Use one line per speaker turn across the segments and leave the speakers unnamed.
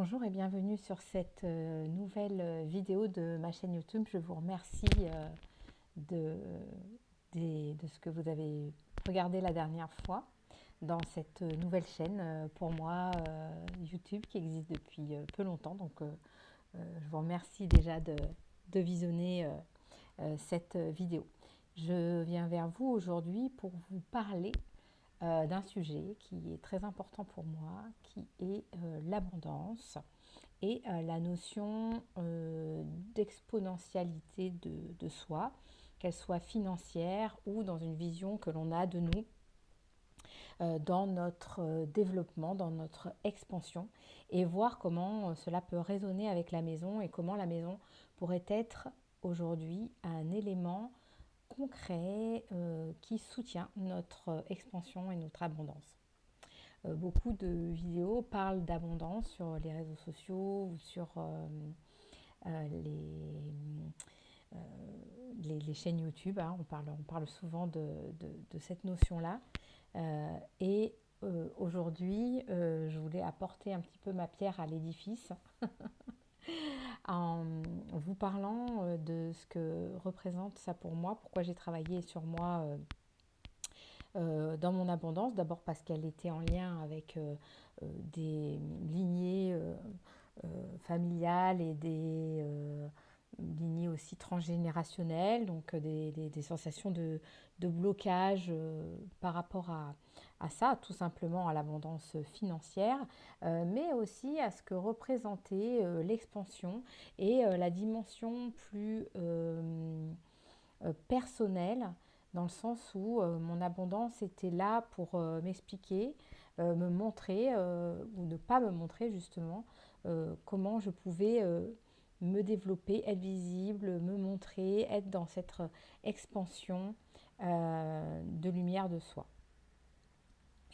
Bonjour et bienvenue sur cette nouvelle vidéo de ma chaîne YouTube. Je vous remercie de, de ce que vous avez regardé la dernière fois dans cette nouvelle chaîne pour moi YouTube qui existe depuis peu longtemps. Donc je vous remercie déjà de visionner cette vidéo. Je viens vers vous aujourd'hui pour vous parler d'un sujet qui est très important pour moi, qui est l'abondance et la notion d'exponentialité de soi, qu'elle soit financière ou dans une vision que l'on a de nous dans notre développement, dans notre expansion, et voir comment cela peut résonner avec la maison et comment la maison pourrait être aujourd'hui un élément concret qui soutient notre expansion et notre abondance. Beaucoup de vidéos parlent d'abondance sur les réseaux sociaux ou sur euh, les chaînes YouTube. Hein. On parle souvent de cette notion-là. Aujourd'hui, je voulais apporter un petit peu ma pierre à l'édifice en vous parlant de ce que représente ça pour moi, pourquoi j'ai travaillé sur moi dans mon abondance. D'abord parce qu'elle était en lien avec des lignées familiales et des lignées aussi transgénérationnelles, donc des sensations de blocage par rapport à ça, tout simplement à l'abondance financière, mais aussi à ce que représentait l'expansion et la dimension plus personnelle, dans le sens où mon abondance était là pour m'expliquer, me montrer ou ne pas me montrer justement comment je pouvais me développer, être visible, me montrer, être dans cette expansion de lumière de soi.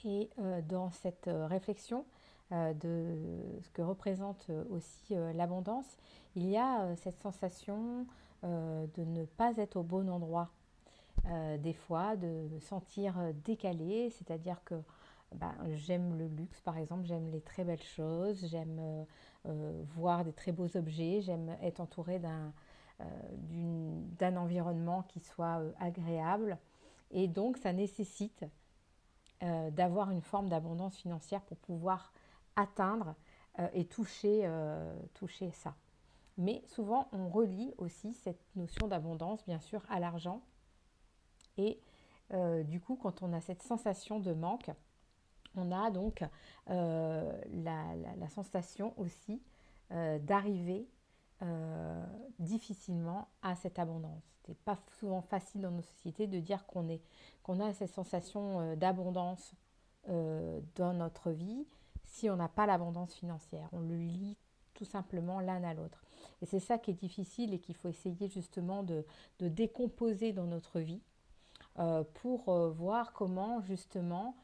Et dans cette réflexion de ce que représente aussi l'abondance, il y a cette sensation de ne pas être au bon endroit. Des fois, de me sentir décalée, c'est-à-dire que j'aime le luxe par exemple, j'aime les très belles choses, j'aime voir des très beaux objets, j'aime être entourée d'un environnement qui soit agréable. Et donc, ça nécessite d'avoir une forme d'abondance financière pour pouvoir atteindre et toucher ça. Mais souvent, on relie aussi cette notion d'abondance, bien sûr, à l'argent. Et du coup, quand on a cette sensation de manque, on a donc la sensation aussi d'arriver difficilement à cette abondance. Ce n'est pas souvent facile dans nos sociétés de dire qu'on a cette sensation d'abondance dans notre vie si on n'a pas l'abondance financière. On le lie tout simplement l'un à l'autre. Et c'est ça qui est difficile et qu'il faut essayer justement de décomposer dans notre vie pour voir comment justement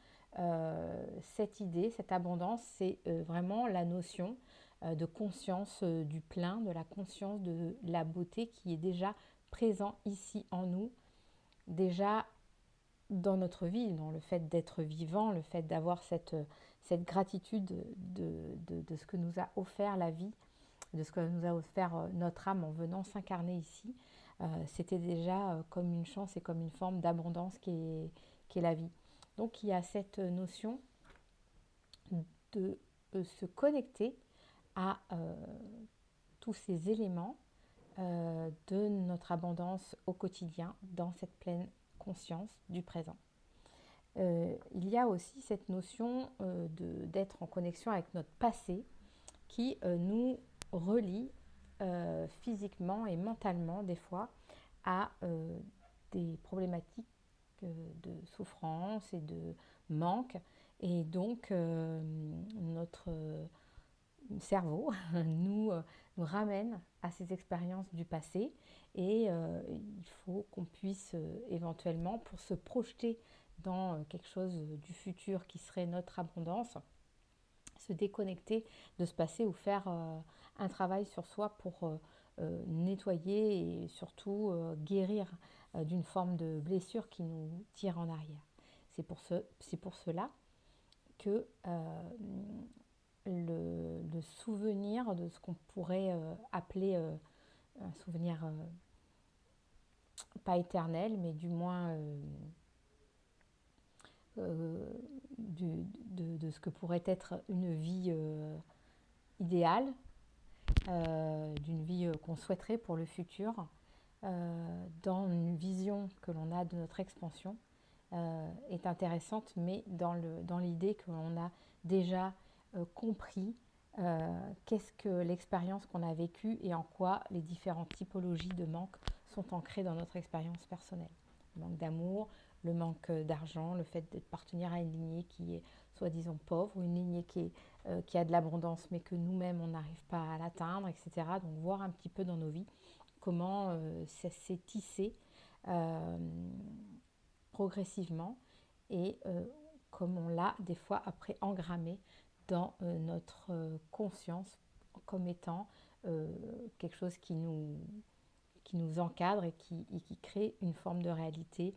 cette idée, cette abondance, c'est vraiment la notion de conscience du plein, de la conscience de la beauté qui est déjà présent ici en nous, déjà dans notre vie, dans le fait d'être vivant, le fait d'avoir cette gratitude de ce que nous a offert la vie, de ce que nous a offert notre âme en venant s'incarner ici. C'était déjà comme une chance et comme une forme d'abondance qui est la vie. Donc il y a cette notion de se connecter à tous ces éléments de notre abondance au quotidien dans cette pleine conscience du présent. Il y a aussi cette notion d'être en connexion avec notre passé qui nous relie physiquement et mentalement des fois à des problématiques de souffrance et de manque. Et donc notre cerveau nous ramène à ces expériences du passé et il faut qu'on puisse éventuellement, pour se projeter dans quelque chose du futur qui serait notre abondance, se déconnecter de ce passé ou faire un travail sur soi pour nettoyer et surtout guérir d'une forme de blessure qui nous tire en arrière. C'est pour cela que le souvenir de ce qu'on pourrait appeler un souvenir pas éternel, mais du moins de ce que pourrait être une vie idéale, d'une vie qu'on souhaiterait pour le futur, dans une vision que l'on a de notre expansion, est intéressante, mais dans l'idée que l'on a déjà compris qu'est-ce que l'expérience qu'on a vécue et en quoi les différentes typologies de manque sont ancrées dans notre expérience personnelle. Le manque d'amour, le manque d'argent, le fait d'appartenir à une lignée qui est soi-disant pauvre, ou une lignée qui a de l'abondance mais que nous-mêmes on n'arrive pas à l'atteindre, etc. Donc voir un petit peu dans nos vies comment ça s'est tissé progressivement et comme on l'a des fois après engrammé dans notre conscience comme étant quelque chose qui nous encadre et qui crée une forme de réalité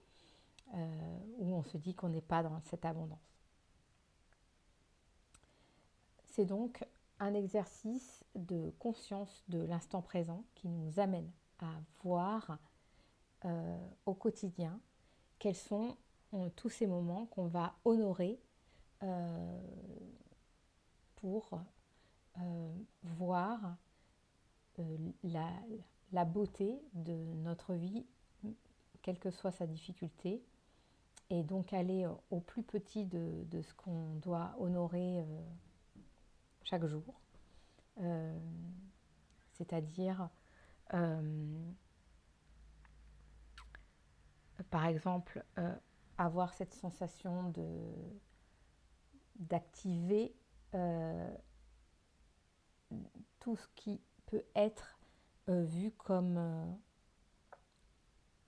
où on se dit qu'on n'est pas dans cette abondance. C'est donc un exercice de conscience de l'instant présent qui nous amène à voir au quotidien quels sont tous ces moments qu'on va honorer pour voir la beauté de notre vie, quelle que soit sa difficulté, et donc aller au plus petit de ce qu'on doit honorer chaque jour. C'est-à-dire, par exemple, avoir cette sensation d'activer tout ce qui peut être vu comme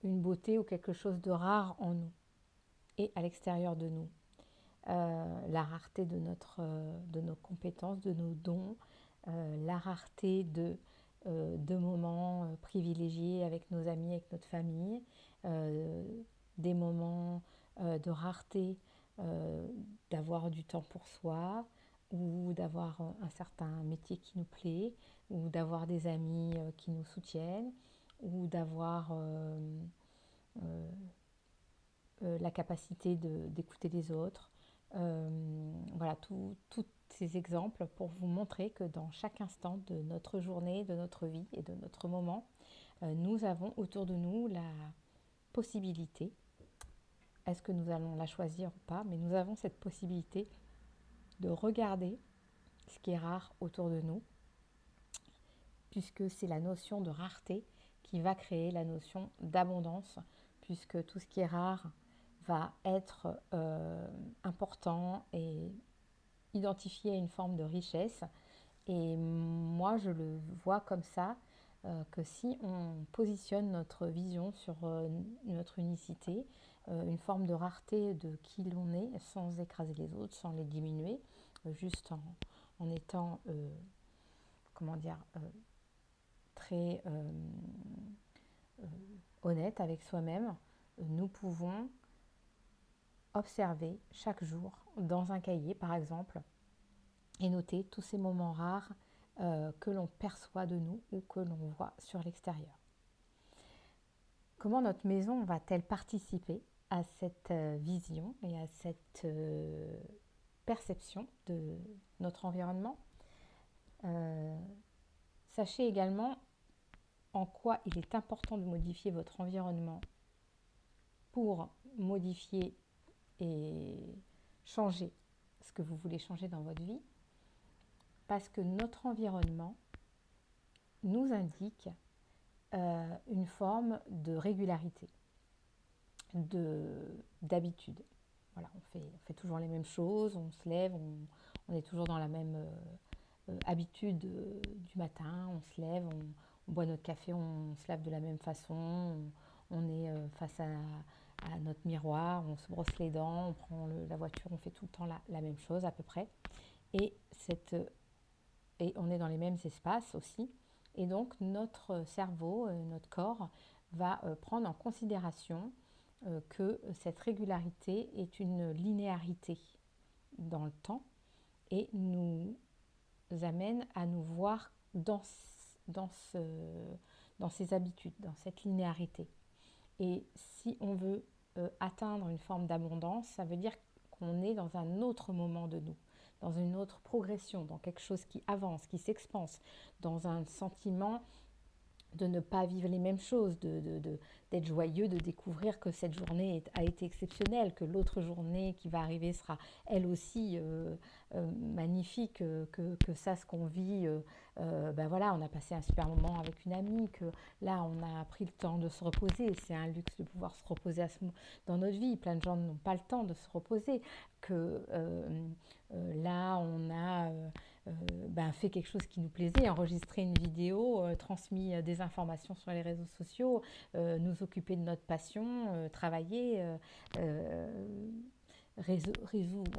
une beauté ou quelque chose de rare en nous et à l'extérieur de nous. La rareté de nos compétences, de nos dons, la rareté de moments privilégiés avec nos amis, avec notre famille, des moments de rareté, d'avoir du temps pour soi, ou d'avoir un certain métier qui nous plaît, ou d'avoir des amis qui nous soutiennent, ou d'avoir la capacité d'écouter les autres. Voilà, tous ces exemples pour vous montrer que dans chaque instant de notre journée, de notre vie et de notre moment, nous avons autour de nous la possibilité, est-ce que nous allons la choisir ou pas, mais nous avons cette possibilité de regarder ce qui est rare autour de nous, puisque c'est la notion de rareté qui va créer la notion d'abondance, puisque tout ce qui est rare va être important et identifié à une forme de richesse. Et moi, je le vois comme ça, que si on positionne notre vision sur notre unicité, une forme de rareté de qui l'on est, sans écraser les autres, sans les diminuer, juste en étant, comment dire, très honnête avec soi-même, nous pouvons observer chaque jour dans un cahier, par exemple, et noter tous ces moments rares que l'on perçoit de nous ou que l'on voit sur l'extérieur. Comment notre maison va-t-elle participer à cette vision et à cette perception de notre environnement ? Sachez également en quoi il est important de modifier votre environnement pour modifier et changer ce que vous voulez changer dans votre vie, parce que notre environnement nous indique une forme de régularité, d'habitude. Voilà, on fait toujours les mêmes choses, on se lève, on est toujours dans la même habitude du matin, on se lève, on boit notre café, on se lave de la même façon, on est face à notre miroir, on se brosse les dents, on prend la voiture, on fait tout le temps la même chose à peu près. Et on est dans les mêmes espaces aussi. Et donc notre cerveau, notre corps va prendre en considération que cette régularité est une linéarité dans le temps et nous amène à nous voir dans, ce, dans ces habitudes, dans cette linéarité. Et si on veut atteindre une forme d'abondance, ça veut dire qu'on est dans un autre moment de nous, dans une autre progression, dans quelque chose qui avance, qui s'expanse, dans un sentiment de ne pas vivre les mêmes choses, d'être joyeux, de découvrir que cette journée a été exceptionnelle, que l'autre journée qui va arriver sera elle aussi magnifique, que ça, ce qu'on vit, ben voilà, on a passé un super moment avec une amie, que là, on a pris le temps de se reposer. C'est un luxe de pouvoir se reposer dans notre vie. Plein de gens n'ont pas le temps de se reposer, que là, on a fait quelque chose qui nous plaisait, enregistrer une vidéo, transmis des informations sur les réseaux sociaux, nous occuper de notre passion, travailler, on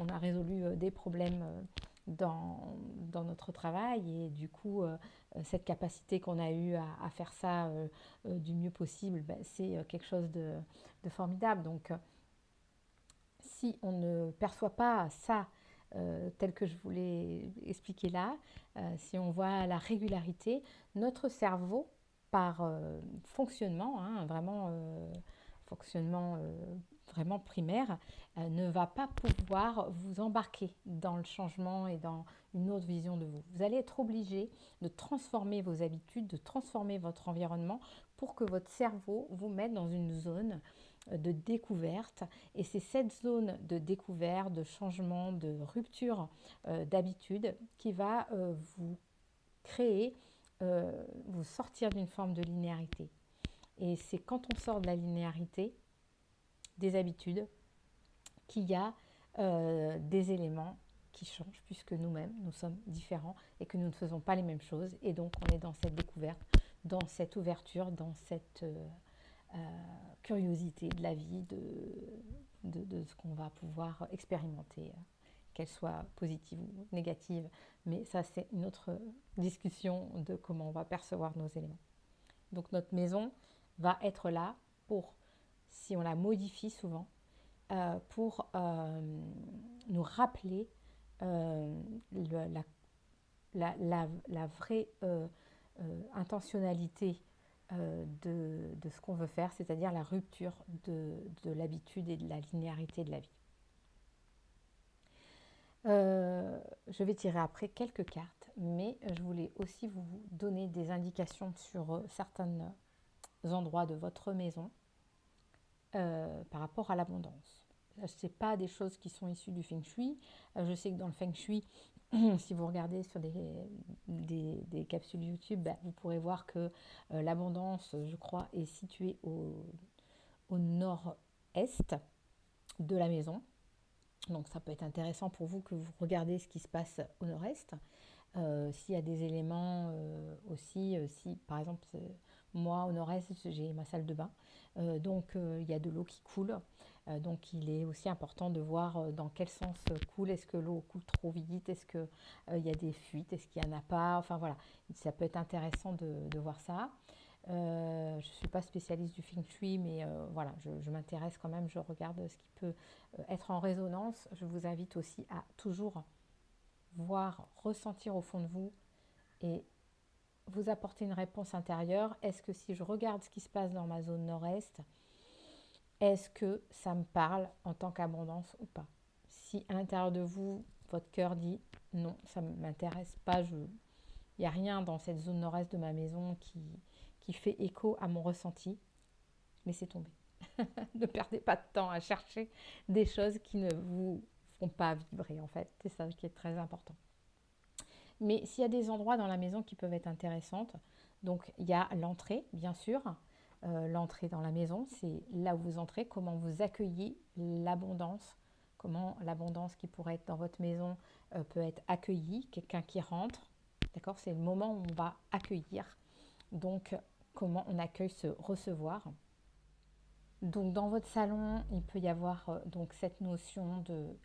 a résolu des problèmes dans notre travail et du coup cette capacité qu'on a eue à faire ça du mieux possible, c'est quelque chose de formidable. Donc si on ne perçoit pas ça tel que je vous l'ai expliqué là, si on voit la régularité, notre cerveau, par fonctionnement, vraiment fonctionnement vraiment primaire, ne va pas pouvoir vous embarquer dans le changement et dans une autre vision de vous. Vous allez être obligé de transformer vos habitudes, de transformer votre environnement pour que votre cerveau vous mette dans une zone de découverte. Et c'est cette zone de découverte, de changement, de rupture d'habitude qui va vous créer, vous sortir d'une forme de linéarité. Et c'est quand on sort de la linéarité des habitudes qu'il y a des éléments qui changent, puisque nous-mêmes, nous sommes différents et que nous ne faisons pas les mêmes choses. Et donc, on est dans cette découverte, dans cette ouverture, dans cette curiosité de la vie, de ce qu'on va pouvoir expérimenter, qu'elle soit positive ou négative. Mais ça, c'est une autre discussion de comment on va percevoir nos éléments. Donc, notre maison va être là pour, si on la modifie souvent, pour nous rappeler la vraie intentionnalité de ce qu'on veut faire, c'est-à-dire la rupture de l'habitude et de la linéarité de la vie. Je vais tirer après quelques cartes, mais je voulais aussi vous donner des indications sur certains endroits de votre maison par rapport à l'abondance. Ce n'est pas des choses qui sont issues du Feng Shui. Je sais que dans le Feng Shui, si vous regardez sur des capsules YouTube, vous pourrez voir que l'abondance, je crois, est située au nord-est de la maison. Donc ça peut être intéressant pour vous que vous regardez ce qui se passe au nord-est. S'il y a des éléments aussi, si par exemple, moi au nord-est, j'ai ma salle de bain, donc il y a de l'eau qui coule. Donc il est aussi important de voir dans quel sens coule. Est-ce que l'eau coule trop vite? Est-ce qu'il y a des fuites? Est-ce qu'il n'y en a pas? Enfin voilà, ça peut être intéressant de voir ça. Je ne suis pas spécialiste du Feng Shui, mais voilà, je m'intéresse quand même, je regarde ce qui peut être en résonance. Je vous invite aussi à toujours voir, ressentir au fond de vous et vous apporter une réponse intérieure. Est-ce que si je regarde ce qui se passe dans ma zone nord-est, est-ce que ça me parle en tant qu'abondance ou pas? Si à l'intérieur de vous, votre cœur dit non, ça ne m'intéresse pas, il n'y a rien dans cette zone nord-est de ma maison qui fait écho à mon ressenti, laissez tomber. Ne perdez pas de temps à chercher des choses qui ne vous font pas vibrer en fait. C'est ça qui est très important. Mais s'il y a des endroits dans la maison qui peuvent être intéressantes, donc il y a l'entrée, bien sûr. L'entrée dans la maison, c'est là où vous entrez, comment vous accueillez l'abondance, comment l'abondance qui pourrait être dans votre maison peut être accueillie, quelqu'un qui rentre, d'accord? C'est le moment où on va accueillir, donc comment on accueille ce recevoir. Donc dans votre salon, il peut y avoir donc cette notion de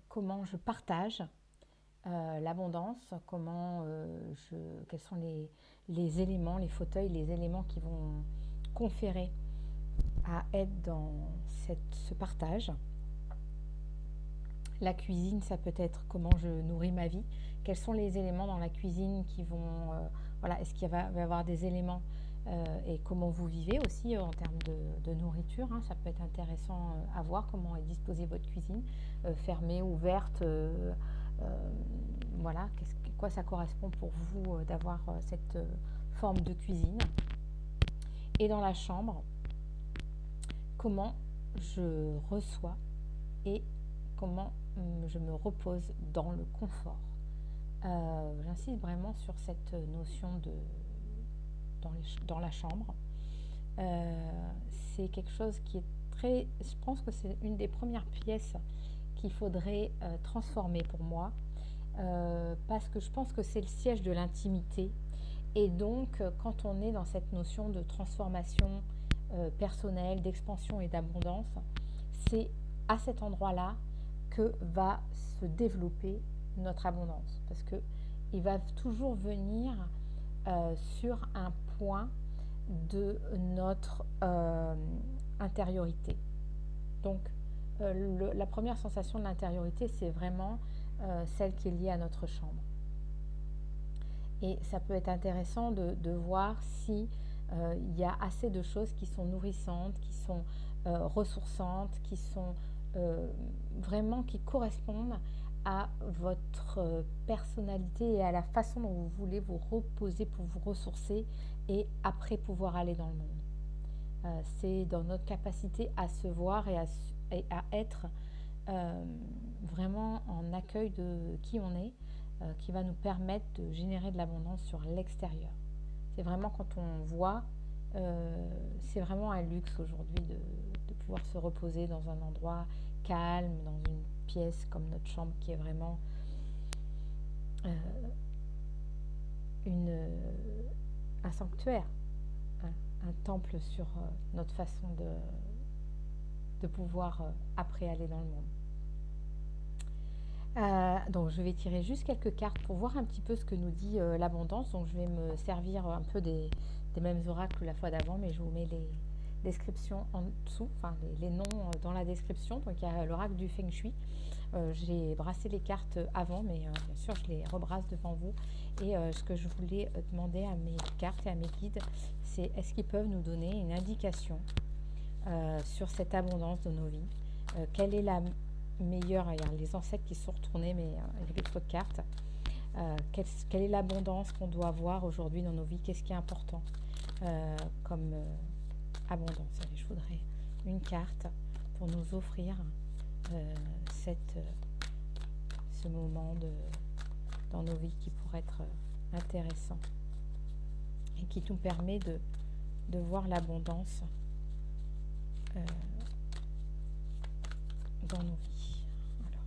comment je partage l'abondance, quels sont les éléments, les fauteuils, les éléments qui vont conférer à être dans ce partage. La cuisine, ça peut être comment je nourris ma vie, quels sont les éléments dans la cuisine qui vont... voilà, est-ce qu'il va y avoir des éléments et comment vous vivez aussi en termes de nourriture, hein, ça peut être intéressant à voir comment est disposée votre cuisine, fermée, ouverte, voilà, quoi ça correspond pour vous d'avoir cette forme de cuisine. Et dans la chambre, comment je reçois et comment je me repose dans le confort. J'insiste vraiment sur cette notion de dans la chambre. C'est quelque chose qui est très... Je pense que c'est une des premières pièces qu'il faudrait transformer pour moi, parce que je pense que c'est le siège de l'intimité. Et donc, quand on est dans cette notion de transformation personnelle, d'expansion et d'abondance, c'est à cet endroit-là que va se développer notre abondance. Parce qu'il va toujours venir sur un point de notre intériorité. Donc, la première sensation de l'intériorité, c'est vraiment celle qui est liée à notre chambre. Et ça peut être intéressant de voir si y a assez de choses qui sont nourrissantes, qui sont ressourçantes, qui sont vraiment qui correspondent à votre personnalité et à la façon dont vous voulez vous reposer pour vous ressourcer et après pouvoir aller dans le monde. C'est dans notre capacité à se voir et à être vraiment en accueil de qui on est, qui va nous permettre de générer de l'abondance sur l'extérieur. C'est vraiment quand on voit, c'est vraiment un luxe aujourd'hui de pouvoir se reposer dans un endroit calme, dans une pièce comme notre chambre qui est vraiment un sanctuaire, un temple sur notre façon de pouvoir après aller dans le monde. Donc je vais tirer juste quelques cartes pour voir un petit peu ce que nous dit l'abondance. Donc je vais me servir un peu des mêmes oracles que la fois d'avant, mais je vous mets les descriptions en dessous, enfin les noms dans la description. Donc il y a l'oracle du Feng Shui. J'ai brassé les cartes avant, mais bien sûr je les rebrasse devant vous. Et ce que je voulais demander à mes cartes et à mes guides, c'est est-ce qu'ils peuvent nous donner une indication sur cette abondance de nos vies, quelle est la meilleure, il y a les ancêtres qui se sont retournés, mais il y avait trop de cartes. Quelle est l'abondance qu'on doit avoir aujourd'hui dans nos vies? Qu'est-ce qui est important comme abondance? Allez, je voudrais une carte pour nous offrir ce moment dans nos vies qui pourrait être intéressant et qui nous permet de voir l'abondance dans nos vies. Alors.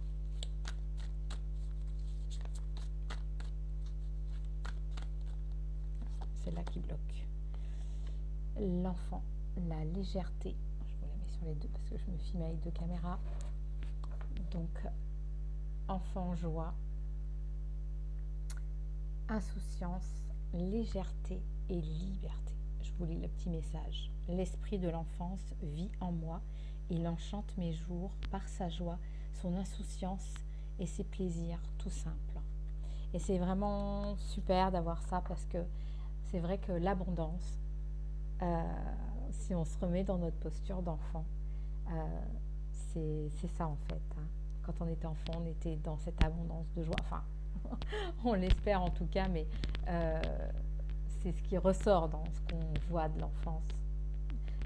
C'est là qui bloque. L'enfant, la légèreté. Je vous la mets sur les deux parce que je me filme avec deux caméras. Donc, enfant, joie, insouciance, légèreté et liberté. Je vous lis le petit message. L'esprit de l'enfance vit en moi. Il enchante mes jours par sa joie, son insouciance et ses plaisirs tout simples. Et c'est vraiment super d'avoir ça parce que c'est vrai que l'abondance, si on se remet dans notre posture d'enfant, c'est ça en fait. Hein. Quand on était enfant, on était dans cette abondance de joie. Enfin, on l'espère en tout cas, mais c'est ce qui ressort dans ce qu'on voit de l'enfance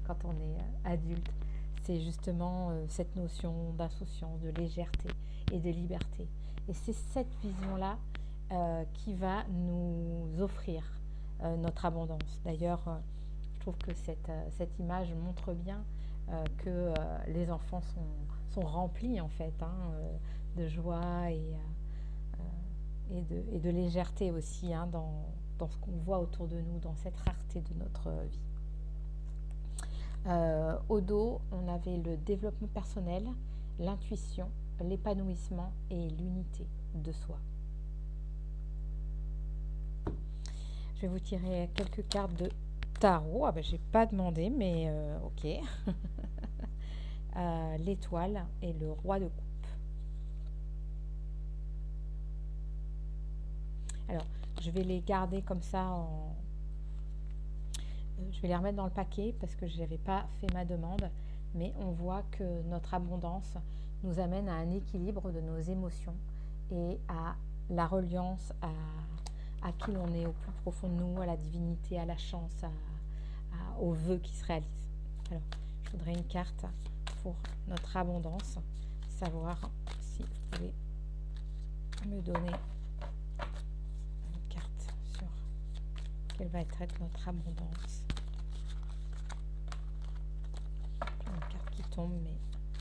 quand on est adulte. C'est justement cette notion d'insouciance, de légèreté et de liberté. Et c'est cette vision-là qui va nous offrir notre abondance. D'ailleurs, je trouve que cette image montre bien que les enfants sont remplis en fait de joie et de légèreté aussi dans ce qu'on voit autour de nous, dans cette rareté de notre vie. Au dos, on avait le développement personnel, l'intuition, l'épanouissement et l'unité de soi. Je vais vous tirer quelques cartes de tarot. Ah ben, j'ai pas demandé, mais ok. L'étoile et le roi de coupe. Alors, je vais les garder comme ça je vais les remettre dans le paquet parce que je n'avais pas fait ma demande, mais on voit que notre abondance nous amène à un équilibre de nos émotions et à la reliance à qui l'on est au plus profond de nous, à la divinité, à la chance, aux vœux qui se réalisent. Alors, je voudrais une carte pour notre abondance, savoir si vous pouvez me donner une carte sur quelle va être notre abondance. J'ai une carte qui tombe, mais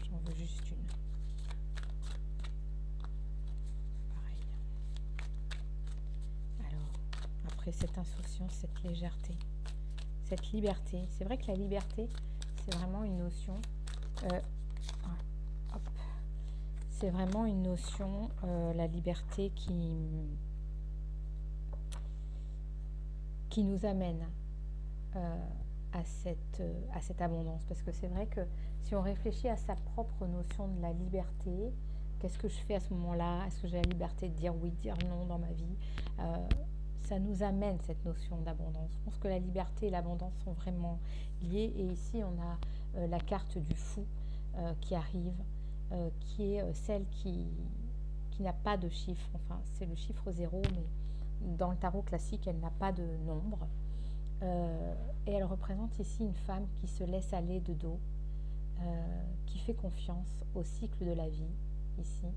j'en veux juste une. Pareil. Alors, après cette insouciance, cette légèreté, cette liberté. C'est vrai que la liberté, c'est vraiment une notion. C'est vraiment une notion, la liberté qui nous amène à cette abondance. Parce que c'est vrai que si on réfléchit à sa propre notion de la liberté, qu'est-ce que je fais à ce moment-là? Est-ce que j'ai la liberté de dire oui, de dire non dans ma vie? Ça nous amène cette notion d'abondance. Je pense que la liberté et l'abondance sont vraiment liées. Et ici, on a la carte du fou qui arrive, qui est celle qui n'a pas de chiffre. Enfin, c'est le chiffre 0, mais dans le tarot classique, elle n'a pas de nombre. Et elle représente ici une femme qui se laisse aller de dos, qui fait confiance au cycle de la vie, ici.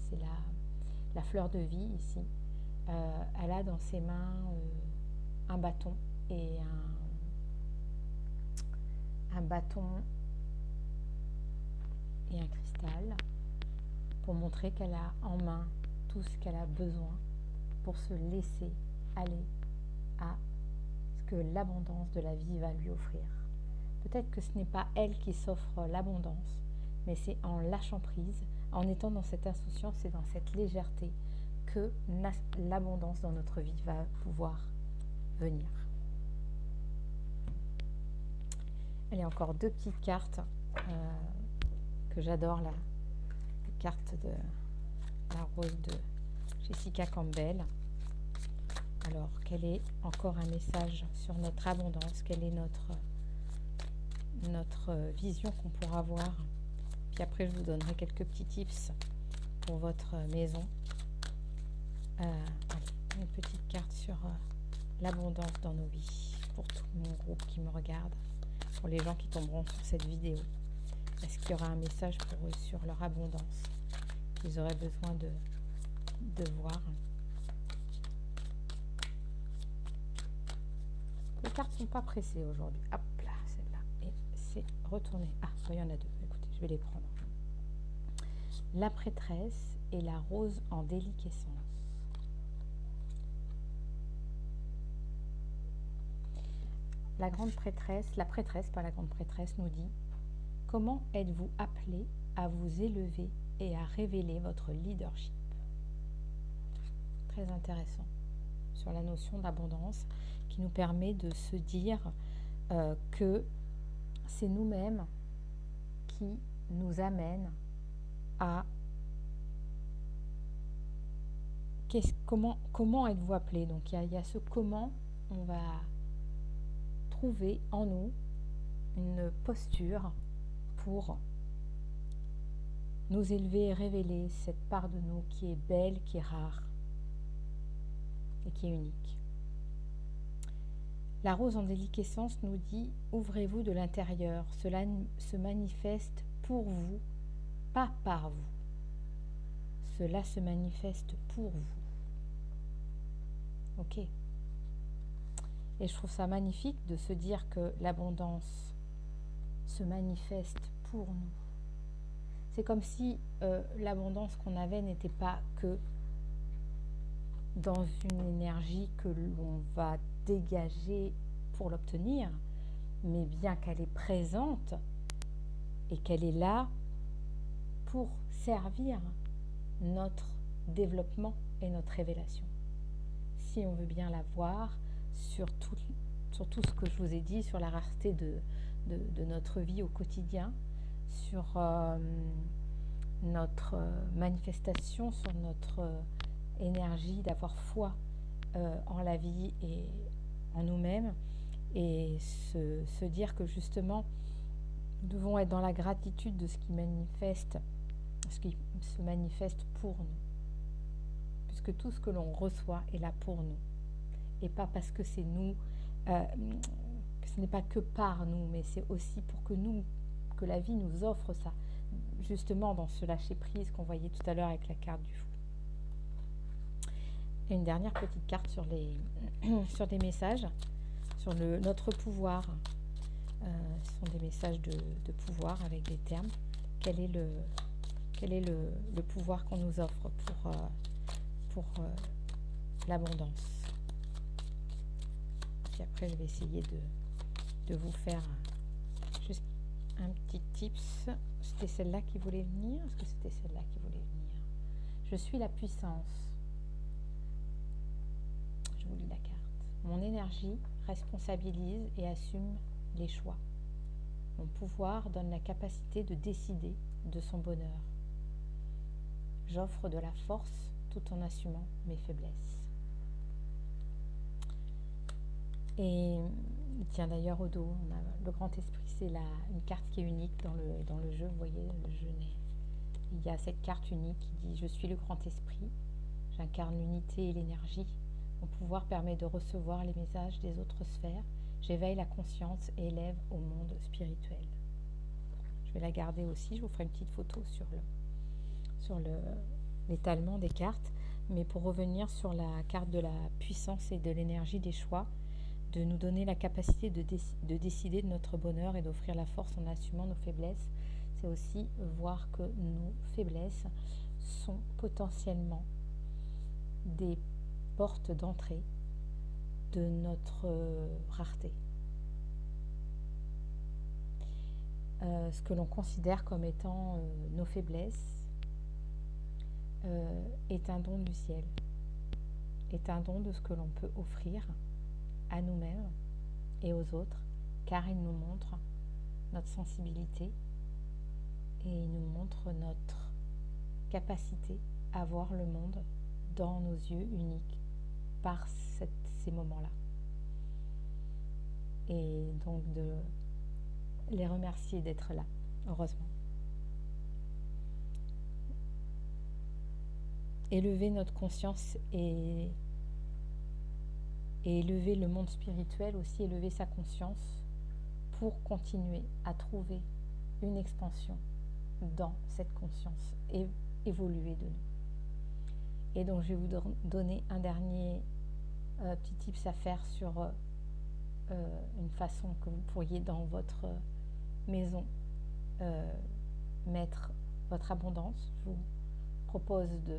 C'est la fleur de vie, ici. Elle a dans ses mains un bâton et un bâton et un cristal pour montrer qu'elle a en main tout ce qu'elle a besoin pour se laisser aller à ce que l'abondance de la vie va lui offrir. Peut-être que ce n'est pas elle qui s'offre l'abondance, mais c'est en lâchant prise, en étant dans cette insouciance et dans cette légèreté que l'abondance dans notre vie va pouvoir venir. Il y a encore deux petites cartes que j'adore, la carte de la rose de Jessica Campbell. Alors, quel est encore un message sur notre abondance? Quelle est notre vision qu'on pourra avoir? Puis après, je vous donnerai quelques petits tips pour votre maison. Une petite carte sur l'abondance dans nos vies, pour tout mon groupe qui me regarde, pour les gens qui tomberont sur cette vidéo. Est-ce qu'il y aura un message pour eux sur leur abondance qu'ils auraient besoin de voir? Les cartes ne sont pas pressées aujourd'hui. Hop là, celle-là. Et c'est retourné. Ah, il y en a deux. Écoutez, je vais les prendre. La prêtresse et la rose en déliquescence. La prêtresse, pas la grande prêtresse, nous dit: comment êtes-vous appelé à vous élever et à révéler votre leadership? Très intéressant sur la notion d'abondance qui nous permet de se dire que c'est nous-mêmes qui nous amènent à comment êtes-vous appelé? Donc il y a ce comment. On va trouver en nous une posture pour nous élever et révéler cette part de nous qui est belle, qui est rare et qui est unique. La rose en déliquescence nous dit: ouvrez-vous de l'intérieur, cela se manifeste pour vous, pas par vous. Cela se manifeste pour vous. Ok. Et je trouve ça magnifique de se dire que l'abondance se manifeste pour nous. C'est comme si l'abondance qu'on avait n'était pas que dans une énergie que l'on va dégager pour l'obtenir, mais bien qu'elle est présente et qu'elle est là pour servir notre développement et notre révélation. Si on veut bien la voir sur tout ce que je vous ai dit, sur la rareté de notre vie au quotidien, sur notre manifestation, sur notre énergie d'avoir foi en la vie et en nous-mêmes, et se dire que justement nous devons être dans la gratitude de ce qui se manifeste pour nous, puisque tout ce que l'on reçoit est là pour nous, et pas parce que c'est nous, que ce n'est pas que par nous, mais c'est aussi pour que la vie nous offre ça, justement dans ce lâcher-prise qu'on voyait tout à l'heure avec la carte du fou. Et une dernière petite carte sur sur des messages, sur notre pouvoir. Ce sont des messages de pouvoir avec des termes. Quel est le pouvoir qu'on nous offre pour l'abondance? Puis après, je vais essayer de vous faire juste un petit tips. C'était celle-là qui voulait venir? Est-ce que c'était celle-là qui voulait venir? Je suis la puissance. Je vous lis la carte. Mon énergie responsabilise et assume les choix. Mon pouvoir donne la capacité de décider de son bonheur. J'offre de la force tout en assumant mes faiblesses. Et tiens, d'ailleurs au dos, on a le grand esprit, c'est une carte qui est unique dans le jeu. Vous voyez, le jeu il y a cette carte unique qui dit: je suis le grand esprit, j'incarne l'unité et l'énergie. Mon pouvoir permet de recevoir les messages des autres sphères. J'éveille la conscience et élève au monde spirituel. Je vais la garder aussi, je vous ferai une petite photo sur l'étalement des cartes. Mais pour revenir sur la carte de la puissance et de l'énergie des choix, de nous donner la capacité de décider de notre bonheur et d'offrir la force en assumant nos faiblesses, c'est aussi voir que nos faiblesses sont potentiellement des portes d'entrée de notre rareté. Ce que l'on considère comme étant nos faiblesses est un don du ciel, est un don de ce que l'on peut offrir à nous-mêmes et aux autres, car il nous montre notre sensibilité et il nous montre notre capacité à voir le monde dans nos yeux uniques par ces moments-là. Et donc de les remercier d'être là, heureusement. Élever notre conscience et élever le monde spirituel aussi, élever sa conscience pour continuer à trouver une expansion dans cette conscience et évoluer de nous. Et donc je vais vous donner un dernier petit tips à faire sur une façon que vous pourriez dans votre maison mettre votre abondance. Je vous propose de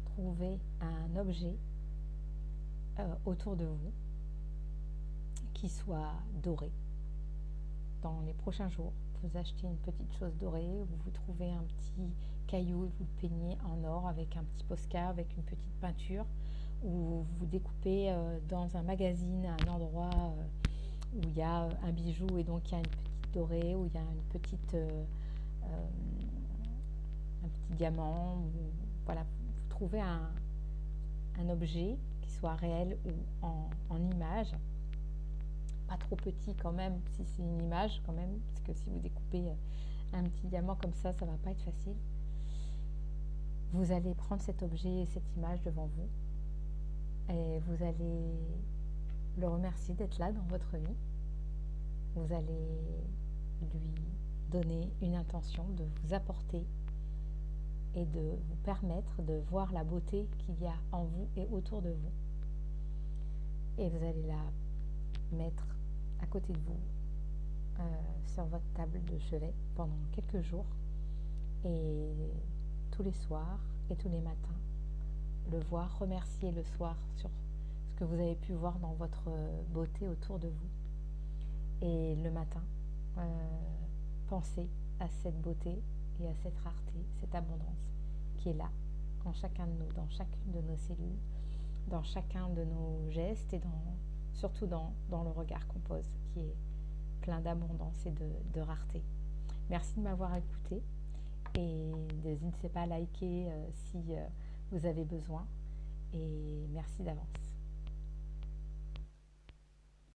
trouver un objet autour de vous qui soit doré. Dans les prochains jours, vous achetez une petite chose dorée, vous trouvez un petit caillou, vous le peignez en or avec un petit Posca, avec une petite peinture, ou vous découpez dans un magazine à un endroit où il y a un bijou et donc il y a une petite dorée, où il y a une petite un petit diamant, ou, voilà, vous trouvez un objet qui soit réel ou en image, pas trop petit quand même, si c'est une image quand même, parce que si vous découpez un petit diamant comme ça va pas être facile. Vous allez prendre cet objet et cette image devant vous et vous allez le remercier d'être là dans votre vie. Vous allez lui donner une intention de vous apporter et de vous permettre de voir la beauté qu'il y a en vous et autour de vous. Et vous allez la mettre à côté de vous sur votre table de chevet pendant quelques jours, et tous les soirs et tous les matins le voir, remercier le soir sur ce que vous avez pu voir dans votre beauté autour de vous, et le matin penser à cette beauté et à cette rareté, cette abondance qui est là en chacun de nous, dans chacune de nos cellules, dans chacun de nos gestes et surtout dans le regard qu'on pose, qui est plein d'abondance et de rareté. Merci de m'avoir écouté, et n'hésitez pas à liker si vous avez besoin. Et merci d'avance.